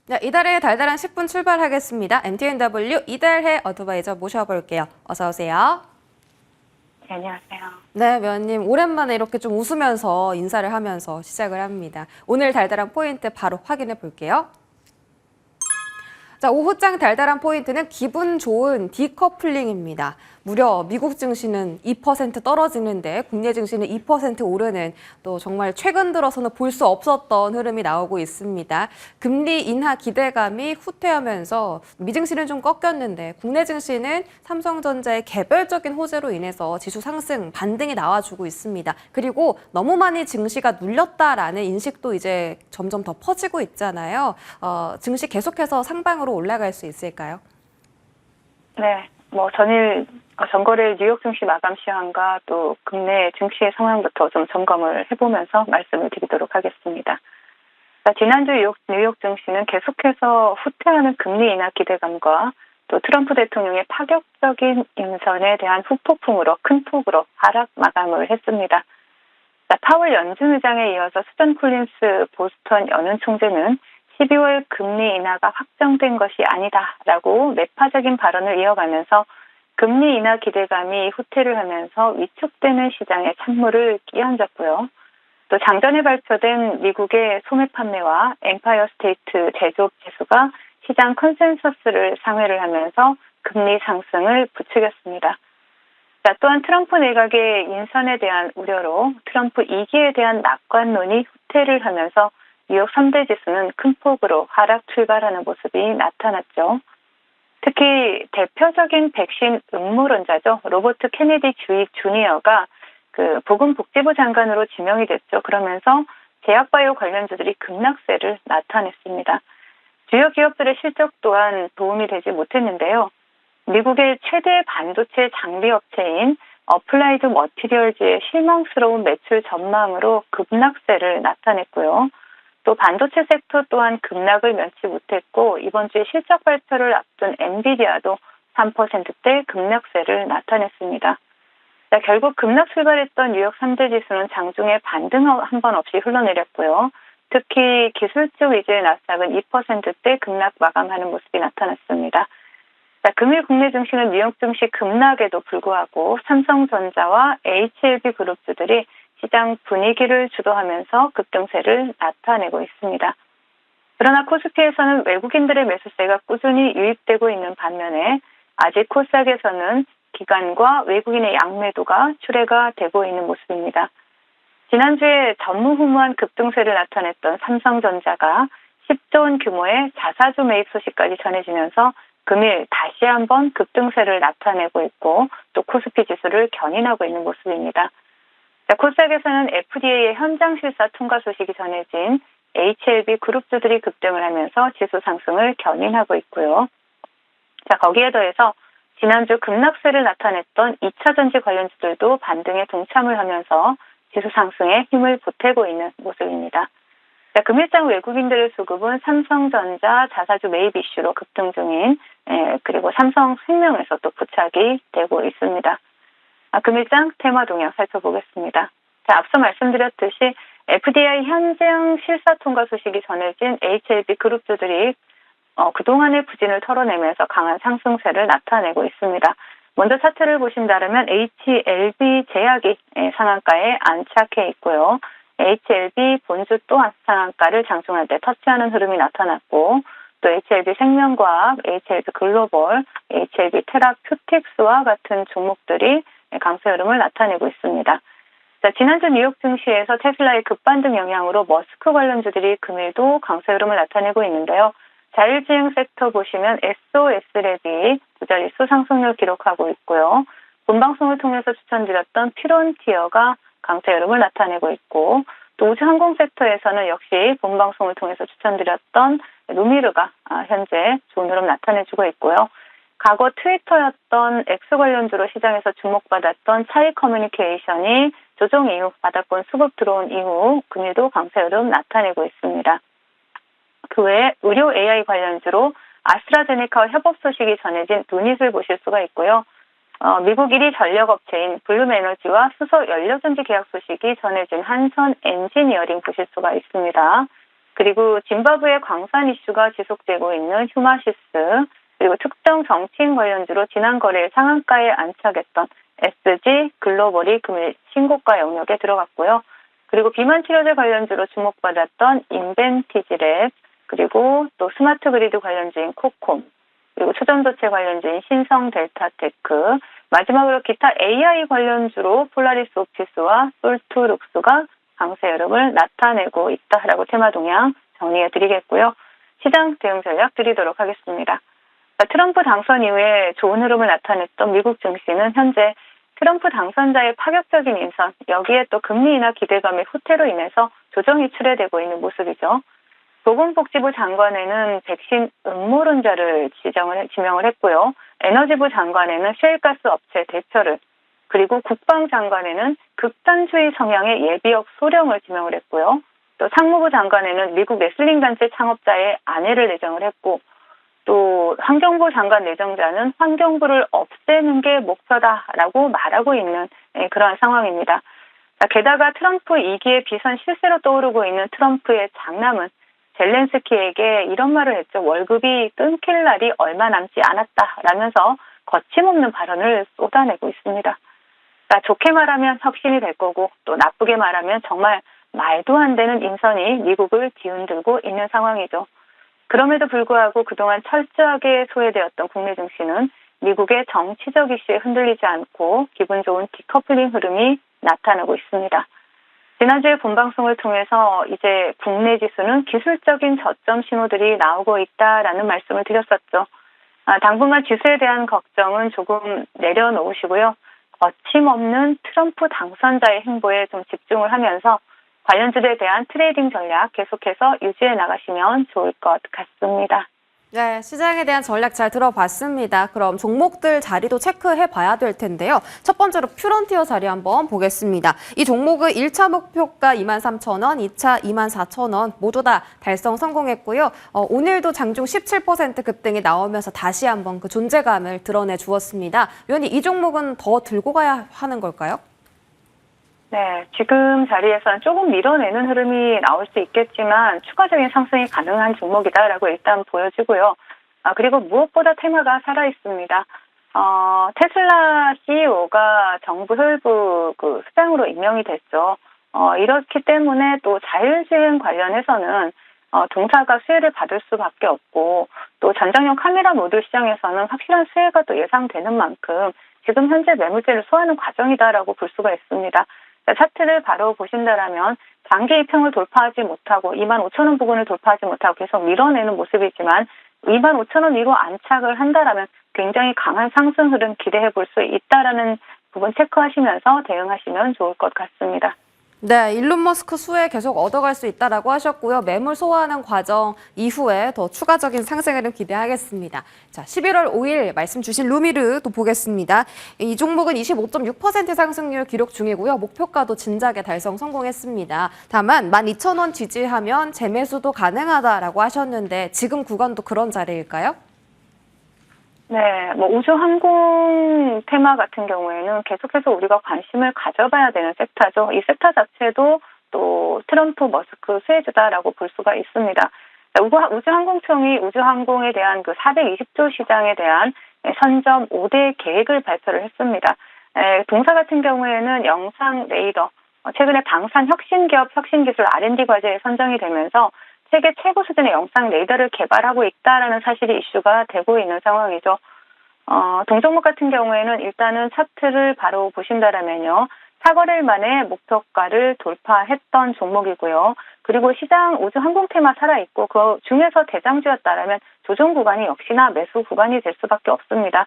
네, 이달의 달달한 10분 출발하겠습니다. MTNW 이달해 어드바이저 모셔볼게요. 어서 오세요. 네, 안녕하세요. 네, 위원님 오랜만에 이렇게 좀 웃으면서 인사를 하면서 시작을 합니다. 오늘 달달한 포인트 바로 확인해 볼게요. 자, 오후장 달달한 포인트는 기분 좋은 디커플링입니다. 무려 미국 증시는 2% 떨어지는데 국내 증시는 2% 오르는 또 정말 최근 들어서는 볼 수 없었던 흐름이 나오고 있습니다. 금리 인하 기대감이 후퇴하면서 미증시는 좀 꺾였는데 국내 증시는 삼성전자의 개별적인 호재로 인해서 지수 상승 반등이 나와주고 있습니다. 그리고 너무 많이 증시가 눌렸다라는 인식도 이제 점점 더 퍼지고 있잖아요. 증시 계속해서 상방으로 올라갈 수 있을까요? 네, 전일 전거래 뉴욕 증시 마감 시황과 또 국내 증시의 상황부터 좀 점검을 해보면서 말씀을 드리도록 하겠습니다. 자, 지난주 뉴욕 증시는 계속해서 후퇴하는 금리 인하 기대감과 또 트럼프 대통령의 파격적인 인선에 대한 후폭풍으로 큰 폭으로 하락 마감을 했습니다. 자, 파월 연준 의장에 이어서 수전 콜린스 보스턴 연은 총재는 12월 금리 인하가 확정된 것이 아니다라고 매파적인 발언을 이어가면서 금리 인하 기대감이 후퇴를 하면서 위축되는 시장에 찬물을 끼얹었고요. 또 장전에 발표된 미국의 소매 판매와 엠파이어 스테이트 제조업 지수가 시장 컨센서스를 상회를 하면서 금리 상승을 부추겼습니다. 자, 또한 트럼프 내각의 인선에 대한 우려로 트럼프 2기에 대한 낙관론이 후퇴를 하면서 뉴욕 3대 지수는 큰 폭으로 하락 출발하는 모습이 나타났죠. 특히 대표적인 백신 음모론자죠. 로버트 케네디 주익 주니어가 보건복지부 장관으로 지명이 됐죠. 그러면서 제약바이오 관련주들이 급락세를 나타냈습니다. 주요 기업들의 실적 또한 도움이 되지 못했는데요. 미국의 최대 반도체 장비 업체인 어플라이드 머티리얼즈의 실망스러운 매출 전망으로 급락세를 나타냈고요. 또 반도체 섹터 또한 급락을 면치 못했고 이번 주에 실적 발표를 앞둔 엔비디아도 3%대 급락세를 나타냈습니다. 자, 결국 급락 출발했던 뉴욕 3대 지수는 장중에 반등 한 번 없이 흘러내렸고요. 특히 기술주 위주의 나스닥은 2%대 급락 마감하는 모습이 나타났습니다. 자, 금일 국내 증시는 뉴욕 증시 급락에도 불구하고 삼성전자와 HLB 그룹주들이 시장 분위기를 주도하면서 급등세를 나타내고 있습니다. 그러나 코스피에서는 외국인들의 매수세가 꾸준히 유입되고 있는 반면에 아직 코스닥에서는 기관과 외국인의 양매도가 출회가 되고 있는 모습입니다. 지난주에 전무후무한 급등세를 나타냈던 삼성전자가 10조 원 규모의 자사주 매입 소식까지 전해지면서 금일 다시 한번 급등세를 나타내고 있고 또 코스피 지수를 견인하고 있는 모습입니다. 자, 코스닥에서는 FDA의 현장 실사 통과 소식이 전해진 HLB 그룹주들이 급등을 하면서 지수 상승을 견인하고 있고요. 자, 거기에 더해서 지난주 급락세를 나타냈던 2차 전지 관련주들도 반등에 동참을 하면서 지수 상승에 힘을 보태고 있는 모습입니다. 자, 금일장 외국인들의 수급은 삼성전자 자사주 매입 이슈로 급등 중인 그리고 삼성생명에서 또 부착이 되고 있습니다. 금일장 테마 동향 살펴보겠습니다. 자, 앞서 말씀드렸듯이 FDI 현장 실사 통과 소식이 전해진 HLB 그룹주들이 그동안의 부진을 털어내면서 강한 상승세를 나타내고 있습니다. 먼저 차트를 보신다면 HLB 제약이 상한가에 안착해 있고요. HLB 본주 또한 상한가를 장중할 때 터치하는 흐름이 나타났고 또 HLB 생명과학, HLB 글로벌, HLB 테라퓨틱스와 같은 종목들이 강세 흐름을 나타내고 있습니다. 자, 지난주 뉴욕 증시에서 테슬라의 급반등 영향으로 머스크 관련주들이 금일도 강세 흐름을 나타내고 있는데요. 자율주행 섹터 보시면 SOS랩이 두 자릿수 상승률 기록하고 있고요. 본방송을 통해서 추천드렸던 피론티어가 강세 흐름을 나타내고 있고 또 우주항공 섹터에서는 역시 본방송을 통해서 추천드렸던 루미르가 현재 좋은 흐름 나타내주고 있고요. 과거 트위터였던 X 관련주로 시장에서 주목받았던 차이 커뮤니케이션이 조정 이후 바닥권 수급 들어온 이후 금일도 강세 흐름 나타내고 있습니다. 그 외에 의료 AI 관련주로 아스트라제네카와 협업 소식이 전해진 누닛을 보실 수가 있고요. 미국 1위 전력업체인 블룸에너지와 수소 연료전지 계약 소식이 전해진 한선 엔지니어링 보실 수가 있습니다. 그리고 짐바브웨 광산 이슈가 지속되고 있는 휴마시스, 그리고 특정 정치인 관련주로 지난 거래일 상한가에 안착했던 SG 글로벌이 금일 신고가 영역에 들어갔고요. 그리고 비만 치료제 관련주로 주목받았던 인벤티지랩, 그리고 또 스마트 그리드 관련주인 코콤, 그리고 초전도체 관련주인 신성 델타테크, 마지막으로 기타 AI 관련주로 폴라리스 오피스와 솔투룩스가 강세 흐름을 나타내고 있다라고 테마 동향 정리해 드리겠고요. 시장 대응 전략 드리도록 하겠습니다. 트럼프 당선 이후에 좋은 흐름을 나타냈던 미국 증시는 현재 트럼프 당선자의 파격적인 인선, 여기에 또 금리 인하 기대감의 후퇴로 인해서 조정이 출회되고 있는 모습이죠. 보건복지부 장관에는 백신 음모론자를 지명을 했고요. 에너지부 장관에는 셰일가스 업체 대표를, 그리고 국방장관에는 극단주의 성향의 예비역 소령을 지명을 했고요. 또 상무부 장관에는 미국 레슬링 단체 창업자의 아내를 내정을 했고, 또 환경부 장관 내정자는 환경부를 없애는 게 목표다라고 말하고 있는 그러한 상황입니다. 게다가 트럼프 2기의 비선 실세로 떠오르고 있는 트럼프의 장남은 젤렌스키에게 이런 말을 했죠. 월급이 끊길 날이 얼마 남지 않았다라면서 거침없는 발언을 쏟아내고 있습니다. 좋게 말하면 혁신이 될 거고, 또 나쁘게 말하면 정말 말도 안 되는 인선이 미국을 뒤흔들고 있는 상황이죠. 그럼에도 불구하고 그동안 철저하게 소외되었던 국내 증시는 미국의 정치적 이슈에 흔들리지 않고 기분 좋은 디커플링 흐름이 나타나고 있습니다. 지난주에 본방송을 통해서 이제 국내 지수는 기술적인 저점 신호들이 나오고 있다라는 말씀을 드렸었죠. 당분간 지수에 대한 걱정은 조금 내려놓으시고요. 거침없는 트럼프 당선자의 행보에 좀 집중을 하면서 관련주에 대한 트레이딩 전략 계속해서 유지해 나가시면 좋을 것 같습니다. 네, 시장에 대한 전략 잘 들어봤습니다. 그럼 종목들 자리도 체크해 봐야 될 텐데요. 첫 번째로 퓨런티어 자리 한번 보겠습니다. 이 종목은 1차 목표가 23,000원, 2차 24,000원 모두 다 달성 성공했고요. 오늘도 장중 17% 급등이 나오면서 다시 한번 그 존재감을 드러내 주었습니다. 위원님, 이 종목은 더 들고 가야 하는 걸까요? 네, 지금 자리에서는 조금 밀어내는 흐름이 나올 수 있겠지만 추가적인 상승이 가능한 종목이다라고 일단 보여지고요. 그리고 무엇보다 테마가 살아있습니다. 테슬라 CEO가 정부 혈부 수장으로 임명이 됐죠. 이렇기 때문에 또 자율주행 관련해서는 동사가 수혜를 받을 수밖에 없고, 또 전장용 카메라 모듈 시장에서는 확실한 수혜가 또 예상되는 만큼 지금 현재 매물대를 소화하는 과정이다라고 볼 수가 있습니다. 차트를 바로 보신다라면 단기 2평을 돌파하지 못하고 25,000원 부근을 돌파하지 못하고 계속 밀어내는 모습이지만 25,000원 위로 안착을 한다라면 굉장히 강한 상승 흐름 기대해 볼 수 있다라는 부분 체크하시면서 대응하시면 좋을 것 같습니다. 네, 일론 머스크 수혜 계속 얻어갈 수 있다라고 하셨고요. 매물 소화하는 과정 이후에 더 추가적인 상승을 기대하겠습니다. 자, 11월 5일 말씀 주신 루미르도 보겠습니다. 이 종목은 25.6% 상승률 기록 중이고요. 목표가도 진작에 달성 성공했습니다. 다만 12,000원 지지하면 재매수도 가능하다라고 하셨는데 지금 구간도 그런 자리일까요? 네, 우주항공 테마 같은 경우에는 계속해서 우리가 관심을 가져봐야 되는 섹터죠. 이 섹터 자체도 또 트럼프 머스크 수혜주다라고 볼 수가 있습니다. 우주항공청이 우주항공에 대한 그 420조 시장에 대한 선점 5대 계획을 발표를 했습니다. 동사 같은 경우에는 영상 레이더, 최근에 방산 혁신기업 혁신기술 R&D 과제에 선정이 되면서 세계 최고 수준의 영상 레이더를 개발하고 있다라는 사실이 이슈가 되고 있는 상황이죠. 동종목 같은 경우에는 일단은 차트를 바로 보신다라면요. 4거래일 만에 목표가를 돌파했던 종목이고요. 그리고 시장 우주 항공 테마 살아있고 그 중에서 대장주였다라면 조정 구간이 역시나 매수 구간이 될 수밖에 없습니다.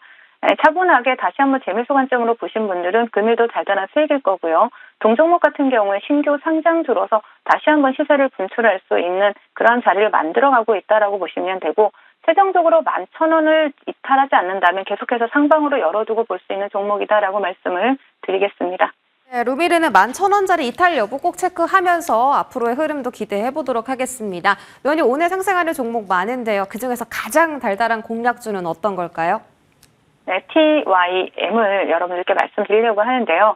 차분하게 다시 한번 재매수 관점으로 보신 분들은 금일도 달달한 수익일 거고요. 동종목 같은 경우에 신규 상장주로서 다시 한번 시세를 분출할 수 있는 그런 자리를 만들어가고 있다라고 보시면 되고, 최종적으로 11,000원을 이탈하지 않는다면 계속해서 상방으로 열어두고 볼 수 있는 종목이다라고 말씀을 드리겠습니다. 네, 루미르는 11,000원짜리 이탈 여부 꼭 체크하면서 앞으로의 흐름도 기대해 보도록 하겠습니다. 위원님, 오늘 상승하는 종목 많은데요. 그중에서 가장 달달한 공략주는 어떤 걸까요? 네, TYM을 여러분들께 말씀드리려고 하는데요.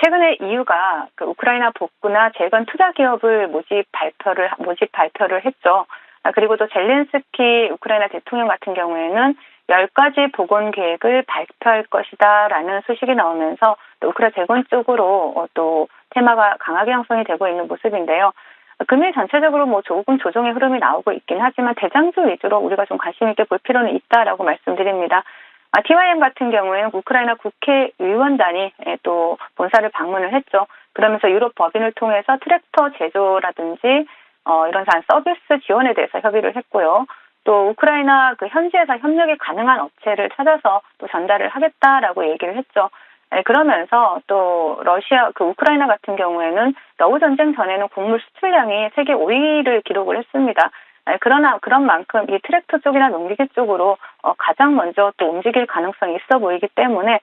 최근에 EU가 그 우크라이나 복구나 재건 투자 기업을 모집 발표를 했죠. 그리고 또 젤렌스키 우크라이나 대통령 같은 경우에는 10가지 복원 계획을 발표할 것이다라는 소식이 나오면서 또 우크라이나 재건 쪽으로 또 테마가 강하게 형성이 되고 있는 모습인데요. 금일 전체적으로 뭐 조금 조정의 흐름이 나오고 있긴 하지만 대장주 위주로 우리가 좀 관심 있게 볼 필요는 있다라고 말씀드립니다. TYM 같은 경우에는 우크라이나 국회의원단이 또 본사를 방문을 했죠. 그러면서 유럽 법인을 통해서 트랙터 제조라든지 이런 서비스 지원에 대해서 협의를 했고요. 또 우크라이나 그 현지에서 협력이 가능한 업체를 찾아서 또 전달을 하겠다라고 얘기를 했죠. 그러면서 또 우크라이나 같은 경우에는 러우 전쟁 전에는 곡물 수출량이 세계 5위를 기록을 했습니다. 그러나 그런 만큼 이 트랙터 쪽이나 농기계 쪽으로 가장 먼저 또 움직일 가능성이 있어 보이기 때문에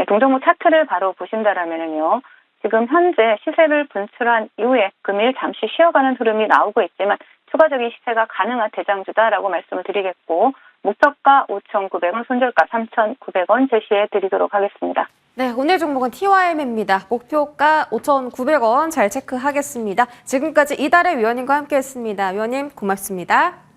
동종목 차트를 바로 보신다라면은요. 지금 현재 시세를 분출한 이후에 금일 잠시 쉬어가는 흐름이 나오고 있지만 추가적인 시세가 가능한 대장주다라고 말씀을 드리겠고 목표가 5,900원, 손절가 3,900원 제시해 드리도록 하겠습니다. 네, 오늘 종목은 TYM입니다. 목표가 5,900원 잘 체크하겠습니다. 지금까지 이달의 위원님과 함께했습니다. 위원님 고맙습니다.